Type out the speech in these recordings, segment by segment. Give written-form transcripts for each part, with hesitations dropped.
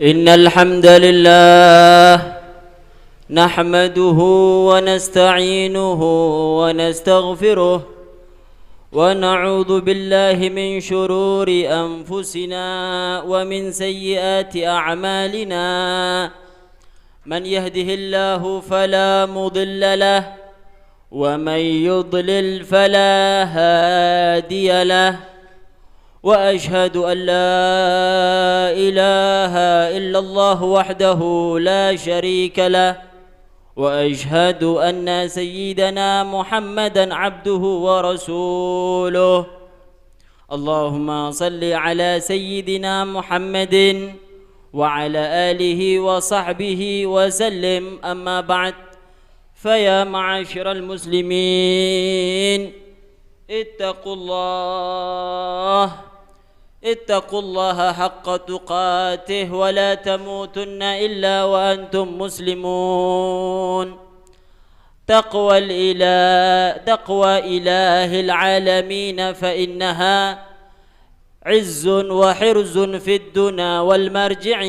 إن الحمد لله نحمده ونستعينه ونستغفره ونعوذ بالله من شرور أنفسنا ومن سيئات أعمالنا من يهده الله فلا مضل له ومن يضلل فلا هادي له وأشهد أن لا إله إلا الله وحده لا شريك له وأشهد أن سيدنا محمدا عبده ورسوله اللهم صل على سيدنا محمد وعلى آله وصحبه وسلم أما بعد فيا معاشر المسلمين اتقوا الله حق تقاته ولا تموتن إلا وأنتم مسلمون تقوى إله العالمين فإنها عز وحرز في الدنا والمرجع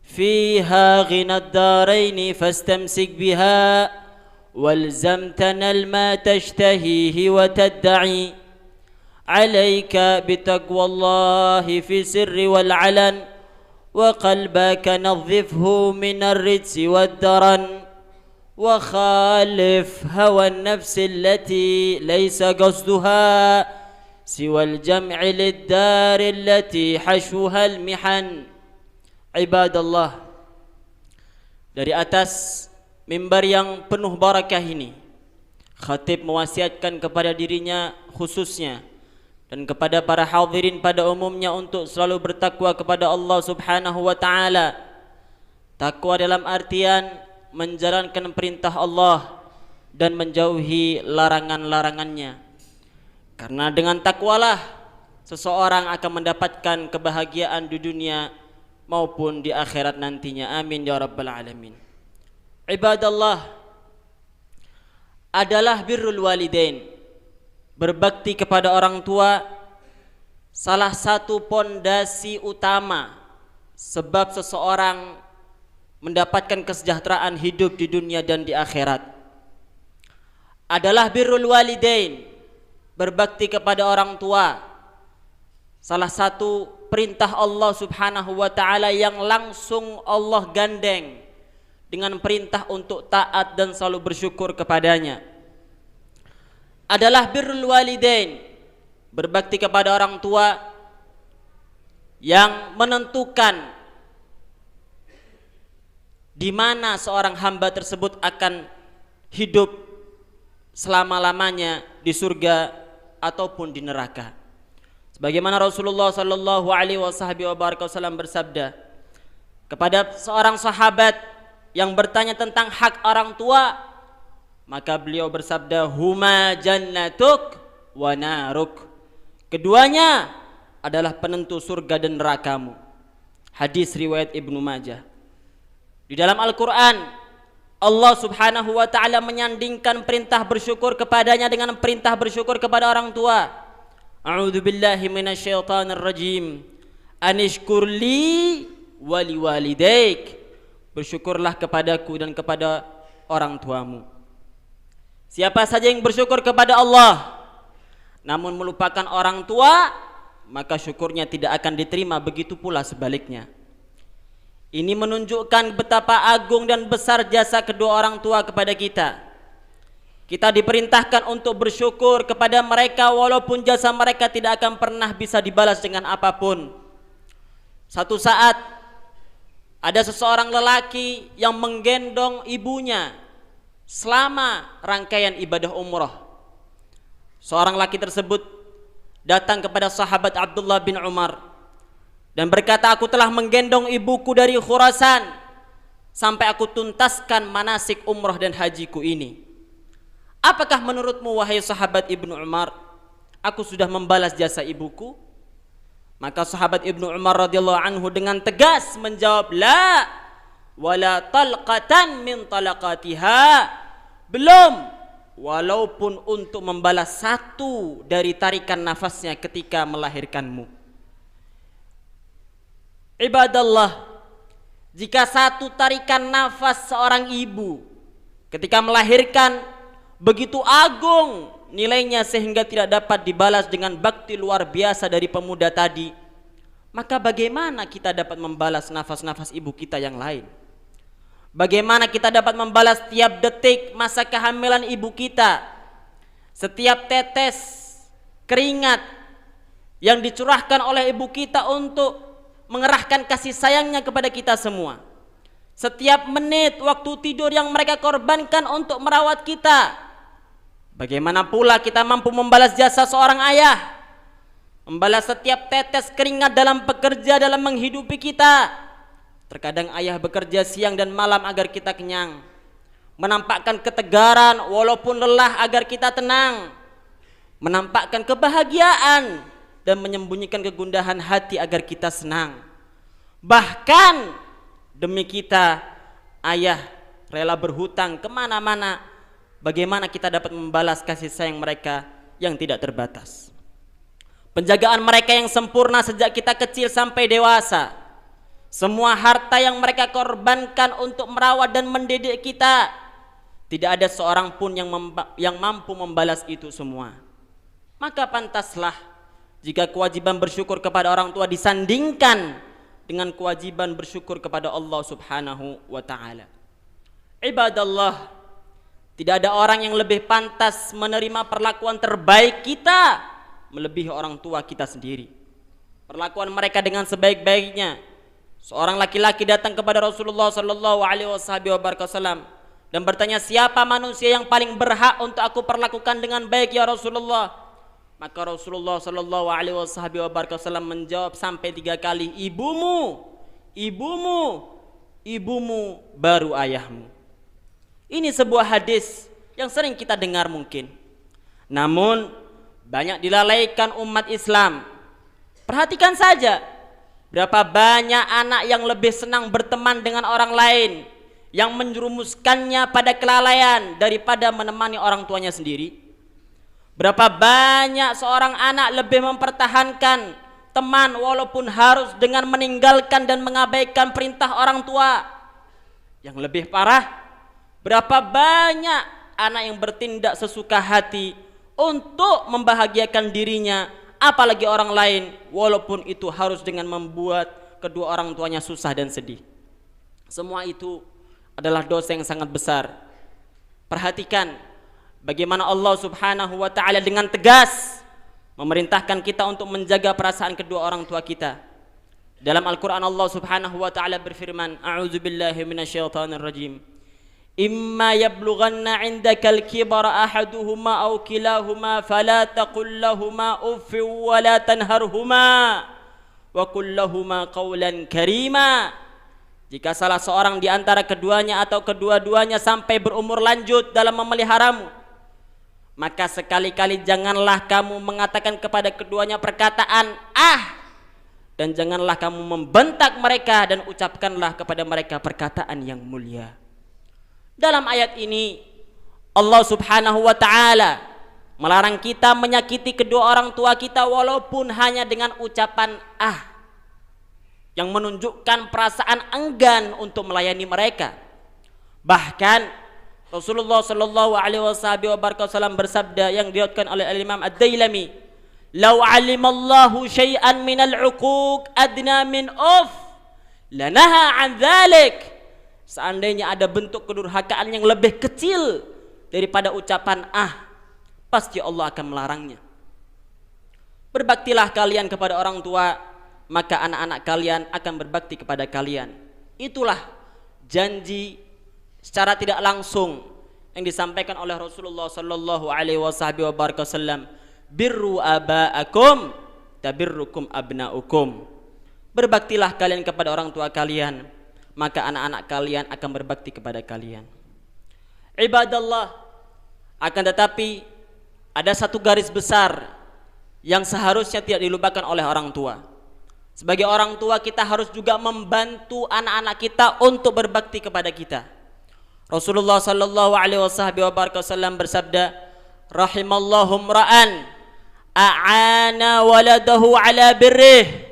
فيها غنى الدارين فاستمسك بها والزم تنل ما تشتهيه وتدعي عليك بتقوى الله في السر والعلن وقلبك نظفه من الرجس والدرن وخالف هوى النفس التي ليس قصدها سوى الجمع للدار التي حشوها المحن. Ibadallah, dari atas mimbar yang penuh barakah ini, khatib mewasiatkan kepada dirinya khususnya dan kepada para hadirin pada umumnya untuk selalu bertakwa kepada Allah Subhanahu wa taala. Takwa dalam artian menjalankan perintah Allah dan menjauhi larangan-larangannya. Karena dengan takwalah seseorang akan mendapatkan kebahagiaan di dunia maupun di akhirat nantinya. Amin ya rabbal alamin. Ibadallah, adalah birrul walidain, berbakti kepada orang tua, salah satu pondasi utama sebab seseorang mendapatkan kesejahteraan hidup di dunia dan di akhirat. Adalah birrul walidain, berbakti kepada orang tua, salah satu perintah Allah Subhanahu wa taala yang langsung Allah gandeng dengan perintah untuk taat dan selalu bersyukur kepadanya. Adalah birrul walidain, berbakti kepada orang tua yang menentukan di mana seorang hamba tersebut akan hidup selama-lamanya di surga ataupun di neraka. Sebagaimana Rasulullah sallallahu alaihi wasallam bersabda kepada seorang sahabat yang bertanya tentang hak orang tua, maka beliau bersabda, huma jannatuk wa naruk. Keduanya adalah penentu surga dan nerakamu. Hadis riwayat Ibnu Majah. Di dalam Al-Quran, Allah Subhanahu wa ta'ala menyandingkan perintah bersyukur kepadanya dengan perintah bersyukur kepada orang tua. A'udzu billahi minasyaitonir rajim. Anishkur li wa liwalidaik. Bersyukurlah kepadaku dan kepada orang tuamu. Siapa saja yang bersyukur kepada Allah namun melupakan orang tua, maka syukurnya tidak akan diterima, begitu pula sebaliknya. Ini menunjukkan betapa agung dan besar jasa kedua orang tua kepada kita. Kita diperintahkan untuk bersyukur kepada mereka walaupun jasa mereka tidak akan pernah bisa dibalas dengan apapun. Satu saat ada seseorang lelaki yang menggendong ibunya selama rangkaian ibadah umrah. Seorang laki tersebut datang kepada sahabat Abdullah bin Umar dan berkata, aku telah menggendong ibuku dari Khurasan sampai aku tuntaskan manasik umrah dan hajiku ini. Apakah menurutmu wahai sahabat Ibnu Umar, aku sudah membalas jasa ibuku? Maka sahabat Ibnu Umar radhiyallahu anhu dengan tegas menjawab, la wala talqatan min talaqatiha, belum, walaupun untuk membalas satu dari tarikan nafasnya ketika melahirkanmu. Ibadallah, Jika satu tarikan nafas seorang ibu ketika melahirkan begitu agung nilainya sehingga tidak dapat dibalas dengan bakti luar biasa dari pemuda tadi, maka bagaimana kita dapat membalas nafas-nafas ibu kita yang lain? Bagaimana kita dapat membalas tiap detik masa kehamilan ibu kita, setiap tetes keringat yang dicurahkan oleh ibu kita untuk mengerahkan kasih sayangnya kepada kita semua, setiap menit waktu tidur yang mereka korbankan untuk merawat kita. Bagaimana pula kita mampu membalas jasa seorang ayah, membalas setiap tetes keringat dalam bekerja, dalam menghidupi kita. Terkadang ayah bekerja siang dan malam agar kita kenyang, menampakkan ketegaran walaupun lelah agar kita tenang, menampakkan kebahagiaan dan menyembunyikan kegundahan hati agar kita senang. Bahkan demi kita, ayah rela berhutang kemana-mana. Bagaimana kita dapat membalas kasih sayang mereka yang tidak terbatas? Penjagaan mereka yang sempurna sejak kita kecil sampai dewasa, semua harta yang mereka korbankan untuk merawat dan mendidik kita, tidak ada seorang pun yang mampu membalas itu semua. Maka pantaslah jika kewajiban bersyukur kepada orang tua disandingkan dengan kewajiban bersyukur kepada Allah Subhanahu wa ta'ala. Ibadallah, tidak ada orang yang lebih pantas menerima perlakuan terbaik kita melebihi orang tua kita sendiri. Perlakuan mereka dengan sebaik-baiknya. Seorang laki-laki datang kepada Rasulullah sallallahu alaihi wasallam dan bertanya, siapa manusia yang paling berhak untuk aku perlakukan dengan baik ya Rasulullah? Maka Rasulullah sallallahu alaihi wasallam menjawab sampai 3 kali, ibumu, ibumu, ibumu baru ayahmu. Ini sebuah hadis yang sering kita dengar mungkin, namun banyak dilalaikan umat Islam. Perhatikan saja berapa banyak anak yang lebih senang berteman dengan orang lain yang menjerumuskannya pada kelalaian daripada menemani orang tuanya sendiri. Berapa banyak seorang anak lebih mempertahankan teman walaupun harus dengan meninggalkan dan mengabaikan perintah orang tua. Yang lebih parah, berapa banyak anak yang bertindak sesuka hati untuk membahagiakan dirinya, apalagi orang lain, walaupun itu harus dengan membuat kedua orang tuanya susah dan sedih. Semua itu adalah dosa yang sangat besar. Perhatikan bagaimana Allah Subhanahu wa ta'ala dengan tegas memerintahkan kita untuk menjaga perasaan kedua orang tua kita. Dalam Al-Quran Allah Subhanahu wa ta'ala berfirman, a'udzubillahi minasyaitonirrajim, imma yablughanna 'indakal kibara ahaduhuma aw kilahuma fala taqul lahumā uffin wa la tanharhumā wa qul lahumā qawlan karīmā. Jika salah seorang di antara keduanya atau kedua-duanya sampai berumur lanjut dalam memeliharamu, maka sekali-kali janganlah kamu mengatakan kepada keduanya perkataan dan janganlah kamu membentak mereka dan ucapkanlah kepada mereka perkataan yang mulia. Dalam ayat ini Allah Subhanahu wa ta'ala melarang kita menyakiti kedua orang tua kita walaupun hanya dengan ucapan yang menunjukkan perasaan enggan untuk melayani mereka. Bahkan Rasulullah sallallahu alaihi wasallam bersabda yang diriwayatkan oleh Imam Ad-Dailami, "Lau 'alimallahu syai'an minal 'uquq adna min lanaha 'an dzalik." Seandainya ada bentuk kedurhakaan yang lebih kecil daripada ucapan pasti Allah akan melarangnya. Berbaktilah kalian kepada orang tua, maka anak-anak kalian akan berbakti kepada kalian. Itulah janji secara tidak langsung yang disampaikan oleh Rasulullah sallallahu alaihi wasallam, birru aba'akum tabirrukum abna'ukum. Berbaktilah kalian kepada orang tua kalian, maka anak-anak kalian akan berbakti kepada kalian. Ibadallah, akan tetapi ada satu garis besar yang seharusnya tidak dilupakan oleh orang tua. Sebagai orang tua kita harus juga membantu anak-anak kita untuk berbakti kepada kita. Rasulullah sallallahu alaihi wasallam bersabda, rahimallahu imra'an a'ana waladahu ala birrih.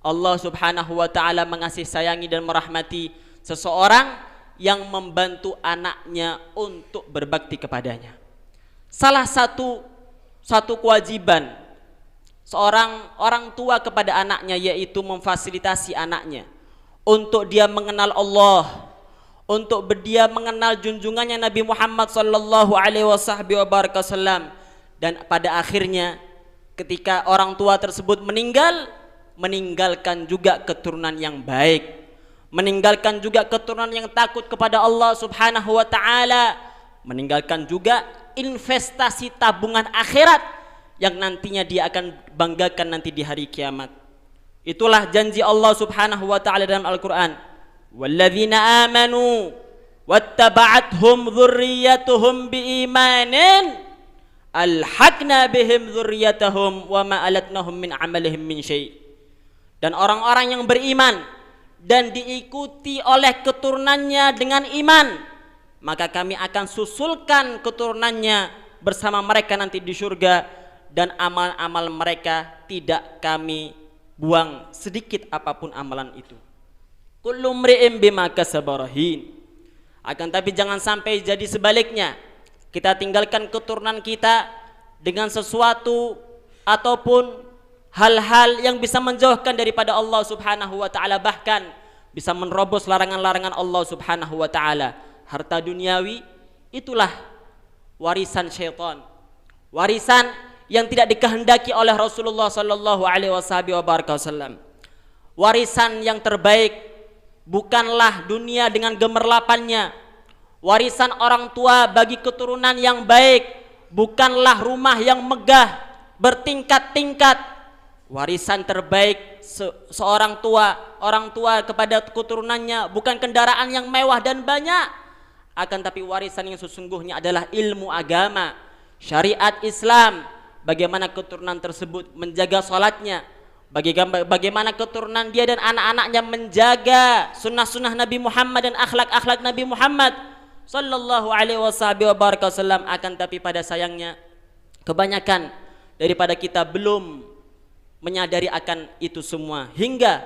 Allah Subhanahu wa taala mengasihi sayangi dan merahmati seseorang yang membantu anaknya untuk berbakti kepadanya. Salah satu kewajiban seorang orang tua kepada anaknya yaitu memfasilitasi anaknya untuk dia mengenal Allah, untuk dia mengenal junjungannya Nabi Muhammad sallallahu alaihi wasallam, dan pada akhirnya ketika orang tua tersebut meninggalkan juga keturunan yang baik, meninggalkan juga keturunan yang takut kepada Allah Subhanahu wa taala, meninggalkan juga investasi tabungan akhirat yang nantinya dia akan banggakan nanti di hari kiamat. Itulah janji Allah Subhanahu wa taala dalam Al-Qur'an. Walladzina amanu wattaba'athum dzurriyyatuhum biimanin alhaqna bihim dzurriyyatahum wama alatnahum min amalihim min syai'. Dan orang-orang yang beriman dan diikuti oleh keturunannya dengan iman, maka kami akan susulkan keturunannya bersama mereka nanti di surga, dan amal-amal mereka tidak kami buang sedikit apapun amalan itu. Kullu mri'in bima kasaba rahin. Akan tapi jangan sampai jadi sebaliknya, kita tinggalkan keturunan kita dengan sesuatu ataupun hal-hal yang bisa menjauhkan daripada Allah Subhanahu wa taala, bahkan bisa menerobos larangan-larangan Allah Subhanahu wa taala. Harta duniawi itulah warisan syaitan, warisan yang tidak dikehendaki oleh Rasulullah sallallahu alaihi wasallam. Warisan yang terbaik bukanlah dunia dengan gemerlapannya. Warisan orang tua bagi keturunan yang baik bukanlah rumah yang megah bertingkat-tingkat. Warisan terbaik seorang orang tua kepada keturunannya bukan kendaraan yang mewah dan banyak, akan tapi warisan yang sesungguhnya adalah ilmu agama, syariat Islam, bagaimana keturunan tersebut menjaga salatnya, bagaimana keturunan dia dan anak-anaknya menjaga sunnah-sunnah Nabi Muhammad dan akhlak-akhlak Nabi Muhammad sallallahu alaihi wasallam. Akan tapi pada sayangnya kebanyakan daripada kita belum menyadari akan itu semua, hingga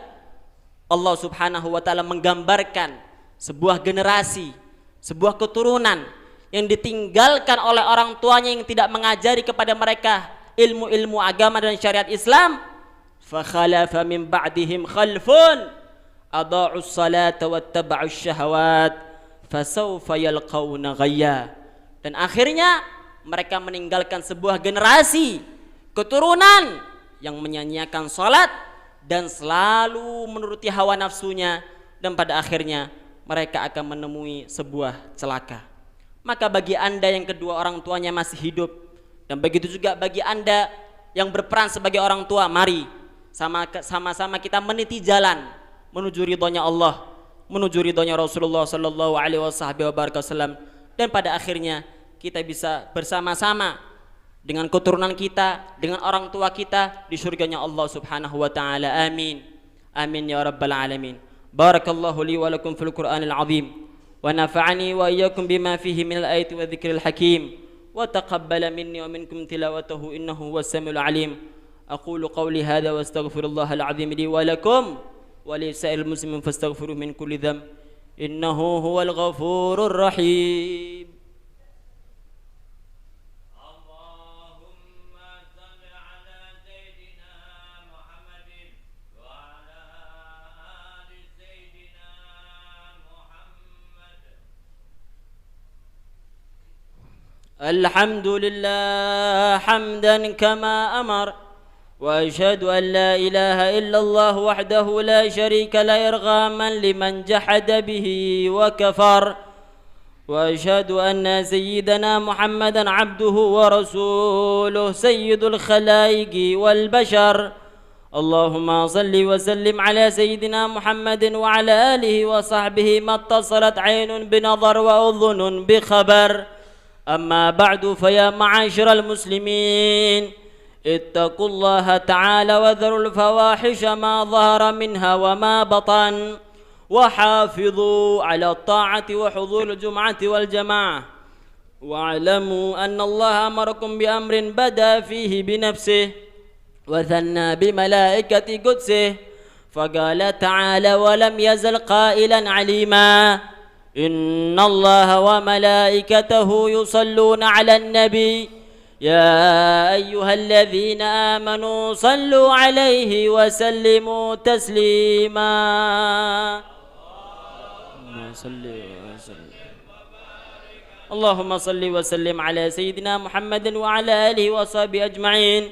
Allah Subhanahu wa taala menggambarkan sebuah generasi, sebuah keturunan yang ditinggalkan oleh orang tuanya yang tidak mengajari kepada mereka ilmu-ilmu agama dan syariat Islam. Fa khalafa min ba'dihim khalfun adaa'us salata wattaba'us syahawat fasawfa yalqawna ghayya. Dan akhirnya mereka meninggalkan sebuah generasi keturunan yang menyanyiakan salat dan selalu menuruti hawa nafsunya, dan pada akhirnya mereka akan menemui sebuah celaka. Maka bagi Anda yang kedua orang tuanya masih hidup, dan begitu juga bagi Anda yang berperan sebagai orang tua, mari sama-sama kita meniti jalan menuju ridhonya Allah, menuju ridhonya Rasulullah sallallahu alaihi wasallam, dan pada akhirnya kita bisa bersama-sama dengan keturunan kita, dengan orang tua kita di surganya Allah Subhanahu wa taala. Amin. Amin ya rabbal alamin. Barakallahu li wa lakum fil Qur'anil azim wa nafa'ani wa iyyakum bima fihi minal ayati wa dzikril hakim wa taqabbala minni wa minkum tilawatahu innahu huwas samiul alim. Aqulu qawli hadha wa astaghfirullahal azim li wa lakum wa li sa'iril muslimin fastaghfiruhu min kulli dhanb innahu huwal ghafurur rahim. الحمد لله حمدا كما أمر وأشهد أن لا إله إلا الله وحده لا شريك له إرغاما لمن جحد به وكفر وأشهد أن سيدنا محمدا عبده ورسوله سيد الخلائق والبشر اللهم صل وسلم على سيدنا محمد وعلى آله وصحبه ما اتصلت عين بنظر وأذن بخبر. أما بعد فيا معاشر المسلمين اتقوا الله تعالى وذروا الفواحش ما ظهر منها وما بطن وحافظوا على الطاعة وحضور الجمعة والجماعة واعلموا أن الله أمركم بأمر بدأ فيه بنفسه وثنى بملائكة قدسه فقال تعالى: ولم يزل قائلا عليما: إن الله وملائكته يصلون على النبي يا أيها الذين آمنوا صلوا عليه وسلموا تسليما. اللهم صل وسلم على سيدنا محمد وعلى آله وصحبه أجمعين.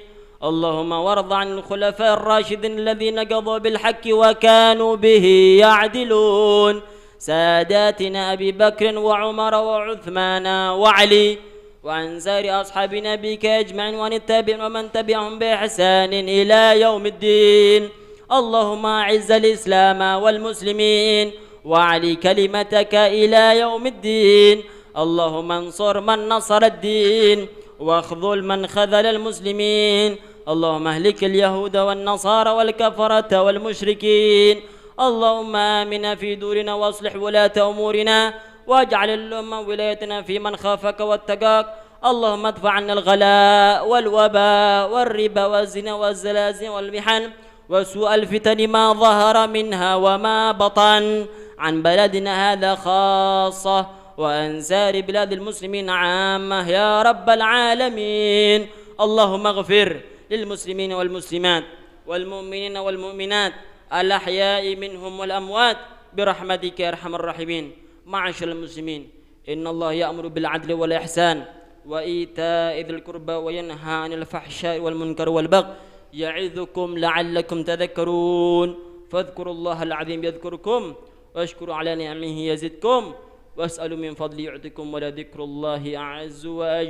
اللهم وارض عن الخلفاء الراشدين الذين قضوا بالحق وكانوا به يعدلون، ساداتنا أبي بكر وعمر وعثمان وعلي، وعن سائر أصحاب نبيك أجمعين، وعن التابعين ومن تبعهم بإحسان إلى يوم الدين. اللهم أعز الإسلام والمسلمين وأعلي كلمتك إلى يوم الدين. اللهم انصر من نصر الدين واخذل من خذل المسلمين. اللهم اهلك اليهود والنصارى والكفرة والمشركين. اللهم آمنا في دورنا واصلح ولاة أمورنا، واجعل الأمة ولايتنا في من خافك واتقاك. اللهم ادفع عنا الغلاء والوباء والربا والزنا والزلازل والمحن وسوء الفتن ما ظهر منها وما بطن عن بلدنا هذا خاصة، وعن سائر بلاد المسلمين عامة يا رب العالمين. اللهم اغفر للمسلمين والمسلمات والمؤمنين والمؤمنات الأحياء منهم والأموات برحمتك يا أرحم الراحمين. معاشر المسلمين، إن الله يأمر بالعدل والإحسان وإيتاء ذي القربى وينهى عن الفحشاء والمنكر والبغي يعظكم لعلكم تذكرون. فاذكروا الله العظيم يذكركم، واشكروا على نعمه يزدكم، واسألوا من فضل يعطكم، ولذكر الله أعز وأجل.